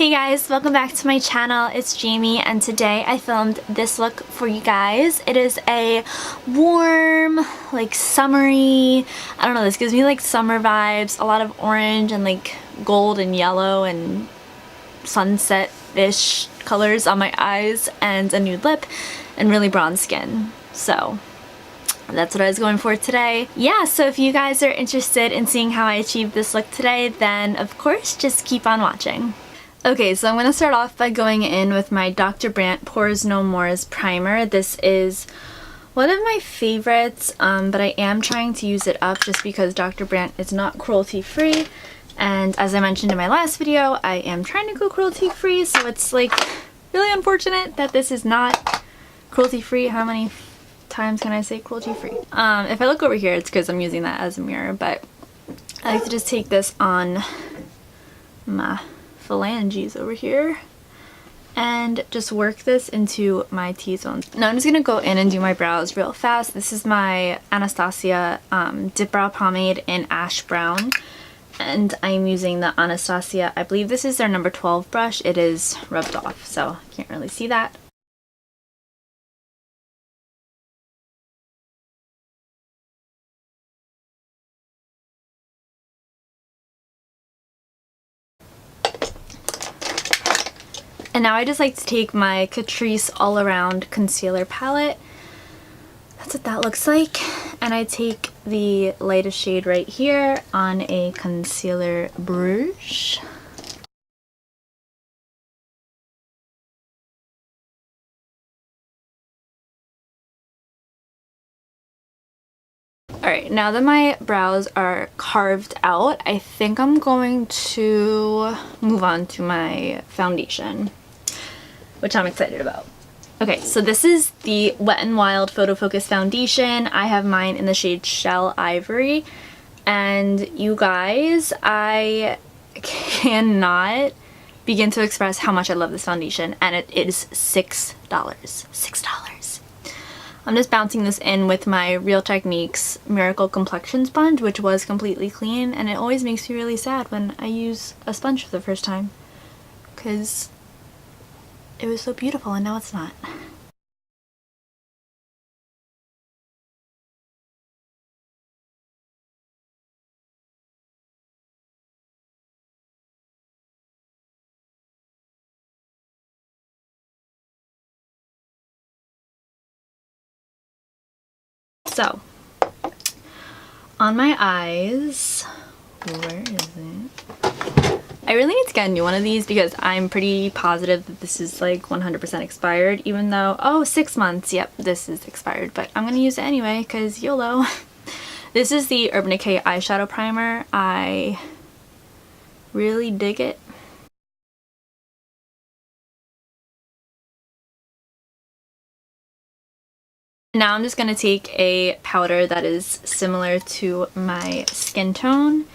Hey guys, welcome back to my channel. It's Jamie and today I filmed this look for you guys. It is a warm, like summery, I don't know, this gives me like summer vibes. A lot of orange and like gold and yellow and sunset-ish colors on my eyes and a nude lip and really bronze skin. So that's what I was going for today. Yeah, so if you guys are interested in seeing how I achieved this look today, then of course just keep on watching. Okay, so I'm going to start off by going in with my Dr. Brandt Pores No More's primer. This is one of my favorites, but I am trying to use it up just because Dr. Brandt is not cruelty-free. And as I mentioned in my last video, I am trying to go cruelty-free, so it's like really unfortunate that this is not cruelty-free. How many times can I say cruelty-free? If I look over here, it's because I'm using that as a mirror, but I like to just take this on my phalanges over here and just work this into my T-zones. Now I'm just gonna go in and do my brows real fast. This is my Anastasia Dip Brow Pomade in Ash Brown, and I'm using the Anastasia, I believe this is their number 12 brush. It is rubbed off, so I can't really see that. And now I just like to take my Catrice All Around Concealer Palette. That's what that looks like. And I take the lightest shade right here on a concealer brush. Alright, now that my brows are carved out, I think I'm going to move on to my foundation, which I'm excited about. Okay, so this is the Wet n Wild Photo Focus Foundation. I have mine in the shade Shell Ivory. And you guys, I cannot begin to express how much I love this foundation. And it is $6. $6. I'm just bouncing this in with my Real Techniques Miracle Complexion Sponge, which was completely clean. And it always makes me really sad when I use a sponge for the first time, because it was so beautiful and now it's not. So, on my eyes, where is it? I really need to get a new one of these because I'm pretty positive that this is like 100% expired, even though, oh, 6 months, yep, this is expired, but I'm gonna use it anyway because YOLO. This is the Urban Decay eyeshadow primer. I really dig it. Now I'm just gonna take a powder that is similar to my skin tone,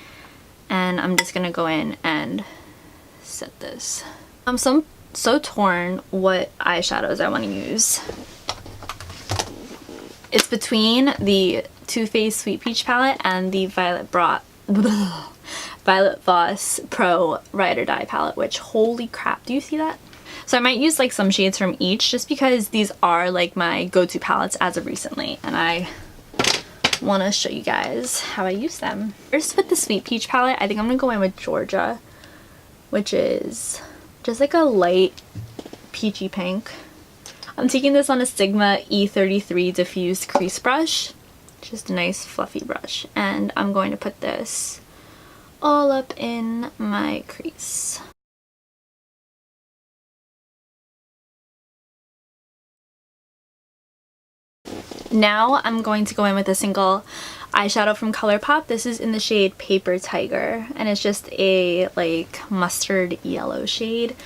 and I'm just gonna go in and set this. I'm so torn what eyeshadows I want to use. It's between the Too Faced Sweet Peach palette and the Violet Voss Pro Ride or Die palette, which, holy crap, do you see that? So I might use like some shades from each just because these are like my go-to palettes as of recently, and I want to show you guys how I use them. First, with the Sweet Peach palette, I think I'm going to go in with Georgia, which is just like a light peachy pink. I'm taking this on a Sigma E33 diffused crease brush, just a nice fluffy brush, and I'm going to put this all up in my crease. Now I'm going to go in with a single eyeshadow from ColourPop. This is in the shade Paper Tiger, and it's just a like mustard yellow shade,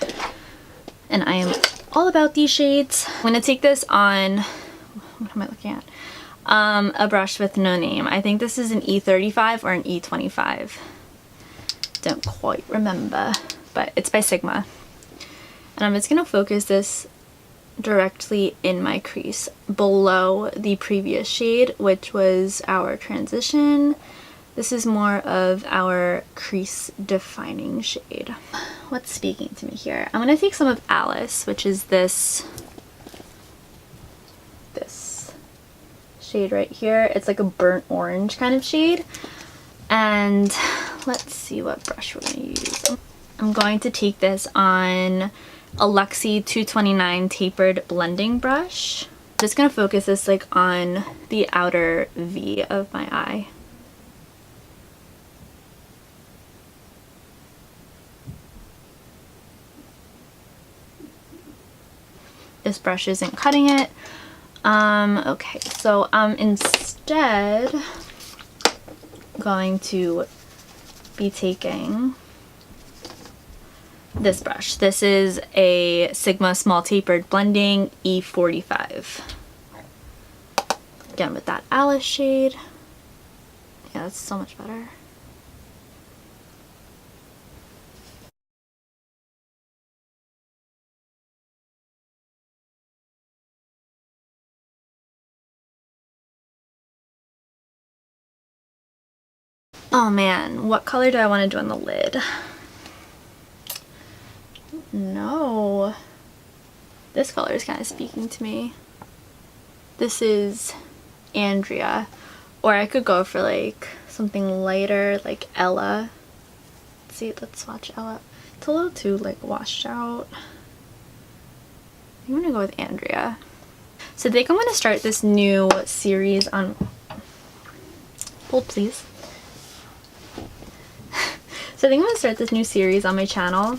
and I am all about these shades. I'm going to take this on, what am I looking at? A brush with no name. I think this is an E35 or an E25. Don't quite remember, but it's by Sigma. And I'm just going to focus this directly in my crease below the previous shade, which was our transition. This is more of our crease defining shade. what's speaking to me here? I'm gonna take some of Alice, which is this shade right here. It's like a burnt orange kind of shade. And let's see what brush we're gonna use. I'm going to take this on a Luxie 229 tapered blending brush. I'm just gonna focus this like on the outer V of my eye. This brush isn't cutting it. Okay, so instead going to be taking this brush. This is a Sigma Small Tapered Blending E45. Again with that Alice shade. Yeah, that's so much better. Oh man, what color do I want to do on the lid? No. This color is kind of speaking to me. This is Andrea. Or I could go for like something lighter, like Ella. Let's see, let's swatch Ella. It's a little too like washed out. I'm gonna go with Andrea. So I think I'm gonna start this new series on... Hold please. So I think I'm gonna start this new series on my channel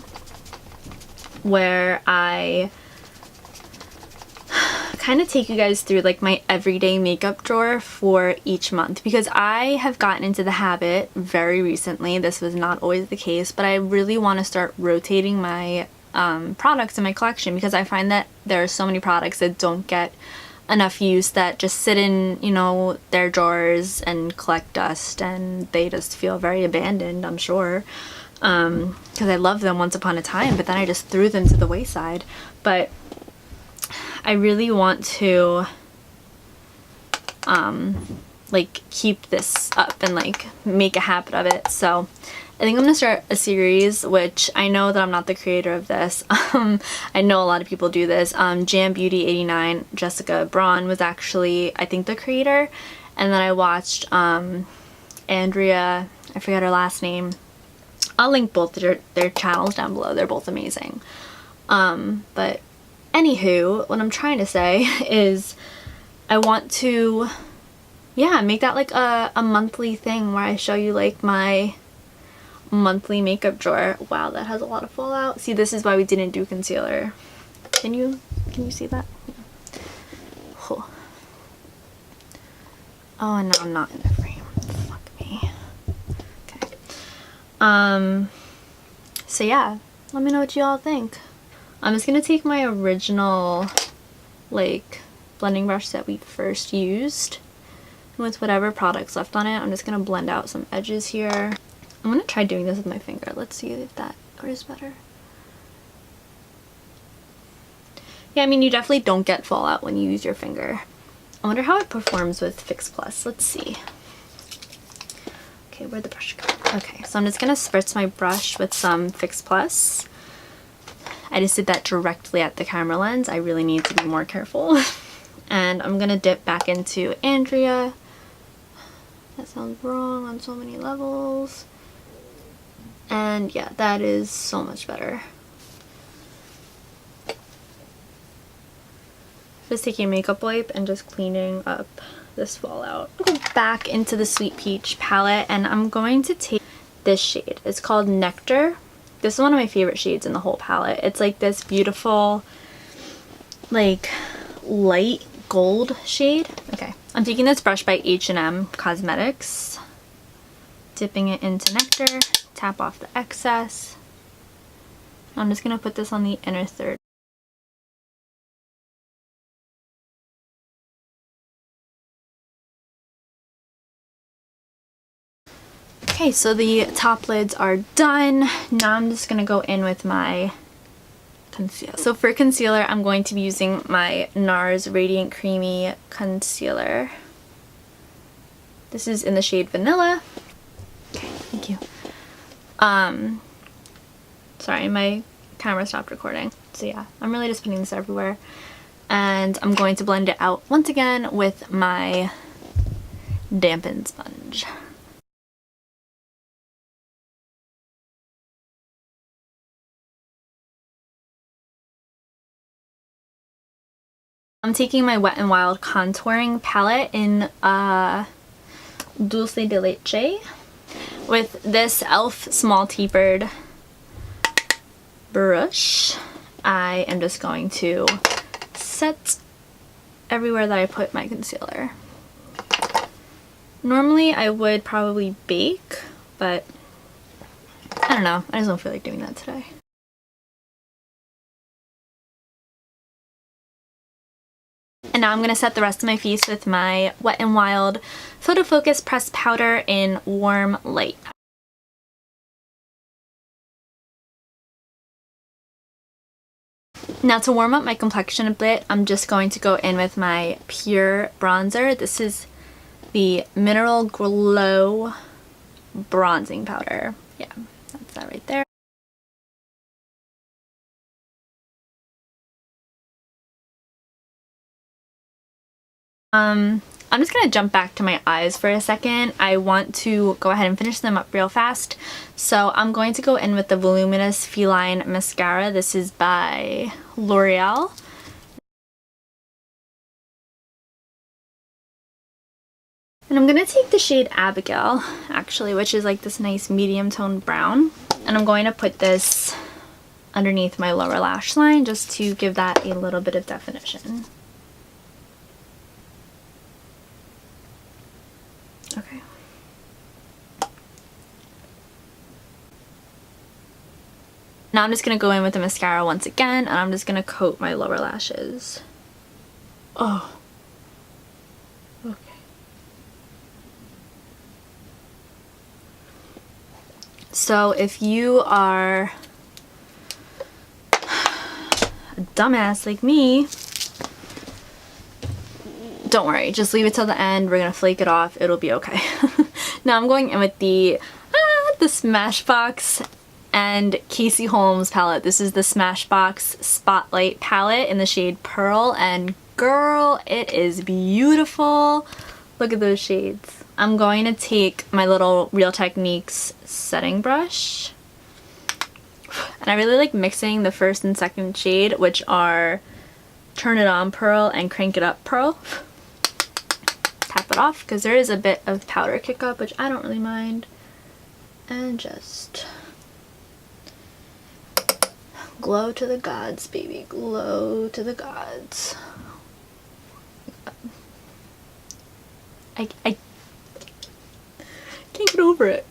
where I kind of take you guys through like my everyday makeup drawer for each month, because I have gotten into the habit very recently, this was not always the case, but I really want to start rotating my products in my collection, because I find that there are so many products that don't get enough use, that just sit in, you know, their drawers and collect dust, and they just feel very abandoned, I'm sure, because I loved them once upon a time, but then I just threw them to the wayside. But I really want to like keep this up and like make a habit of it. So I think I'm gonna start a series, which I know that I'm not the creator of this. I know a lot of people do this. Jam Beauty 89, Jessica Braun was actually, I think, the creator. And then I watched Andrea, I forget her last name. I'll link both their channels down below. They're both amazing. But anywho, what I'm trying to say is I want to, yeah, make that like a monthly thing where I show you like my monthly makeup drawer. Wow, that has a lot of fallout. See, this is why we didn't do concealer. Can you see that? Oh, and now I'm not in the frame. Fuck me. Okay. So yeah, let me know what you all think. I'm just gonna take my original like blending brush that we first used, and with whatever products left on it, I'm just gonna blend out some edges here. I'm gonna try doing this with my finger. Let's see if that is better. Yeah, I mean, you definitely don't get fallout when you use your finger. I wonder how it performs with Fix Plus. Let's see. Okay, where'd the brush go? Okay, so I'm just gonna spritz my brush with some Fix Plus. I just did that directly at the camera lens. I really need to be more careful. And I'm gonna dip back into Andrea. That sounds wrong on so many levels. And yeah, that is so much better. Just taking a makeup wipe and just cleaning up this fallout. I'll go back into the Sweet Peach palette, and I'm going to take this shade. It's called Nectar. This is one of my favorite shades in the whole palette. It's like this beautiful, like, light gold shade. Okay, I'm taking this brush by H&M Cosmetics, dipping it into Nectar, tap off the excess. I'm just gonna put this on the inner third. Okay, so the top lids are done. Now I'm just gonna go in with my concealer. So for concealer, I'm going to be using my NARS Radiant Creamy Concealer. This is in the shade Vanilla. Okay, thank you. Sorry, my camera stopped recording. So yeah, I'm really just putting this everywhere. And I'm going to blend it out once again with my dampened sponge. I'm taking my Wet n Wild contouring palette in Dulce de Leche with this e.l.f. small tapered brush. I am just going to set everywhere that I put my concealer. Normally I would probably bake, but I don't know, I just don't feel like doing that today. And now I'm going to set the rest of my face with my Wet n Wild Photo Focus Pressed Powder in Warm Light. Now to warm up my complexion a bit, I'm just going to go in with my Pure bronzer. This is the Mineral Glow Bronzing Powder. Yeah, that's that right there. I'm just going to jump back to my eyes for a second. I want to go ahead and finish them up real fast. So I'm going to go in with the Voluminous Feline Mascara. This is by L'Oreal. And I'm going to take the shade Abigail, actually, which is like this nice medium toned brown. And I'm going to put this underneath my lower lash line just to give that a little bit of definition. Okay. Now I'm just going to go in with the mascara once again, and I'm just going to coat my lower lashes. Oh. Okay. So if you are a dumbass like me, don't worry, just leave it till the end. We're gonna flake it off. It'll be okay. Now I'm going in with the Smashbox and Casey Holmes palette. This is the Smashbox Spotlight palette in the shade Pearl, and girl, it is beautiful. Look at those shades. I'm going to take my little Real Techniques setting brush, and I really like mixing the first and second shade, which are Turn It On Pearl and Crank It Up Pearl. Tap it off because there is a bit of powder kick up, which I don't really mind, and just glow to the gods, baby, glow to the gods. I can't get over it.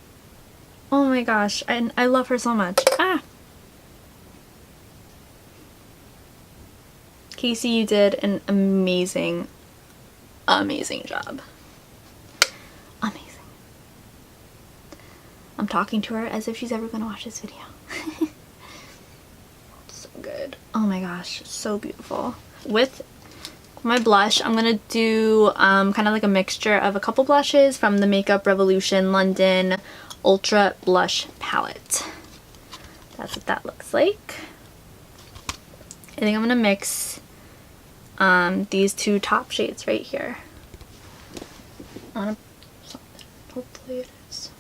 Oh my gosh, and I love her so much. Casey, you did an amazing job. Amazing. I'm talking to her as if she's ever gonna watch this video. So good. Oh my gosh, so beautiful. With my blush, I'm gonna do kind of like a mixture of a couple blushes from the Makeup Revolution London Ultra Blush Palette. That's what that looks like. I think I'm gonna mix these two top shades right here. Hopefully it is.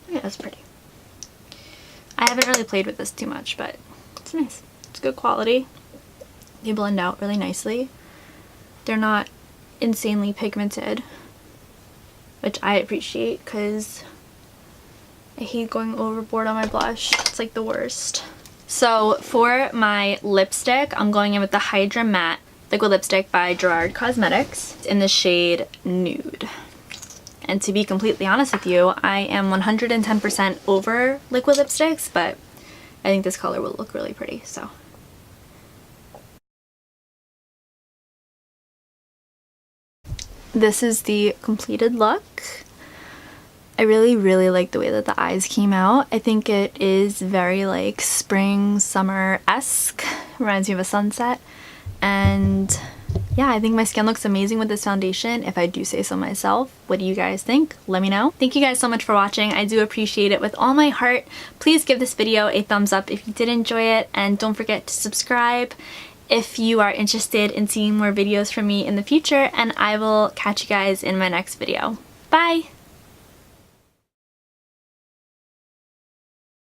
Yeah, that's pretty. I haven't really played with this too much, but it's nice. It's good quality. They blend out really nicely. They're not insanely pigmented, which I appreciate because I hate going overboard on my blush. It's like the worst. So for my lipstick, I'm going in with the Hydra Matte Liquid Lipstick by Gerard Cosmetics in the shade Nude. And to be completely honest with you, I am 110% over liquid lipsticks, but I think this color will look really pretty, so. This is the completed look. I really like the way that the eyes came out. I think it is very like spring, summer-esque. Reminds me of a sunset. And yeah, I think my skin looks amazing with this foundation, if I do say so myself. What do you guys think? Let me know. Thank you guys so much for watching. I do appreciate it with all my heart. Please give this video a thumbs up if you did enjoy it, and don't forget to subscribe if you are interested in seeing more videos from me in the future, and I will catch you guys in my next video. Bye!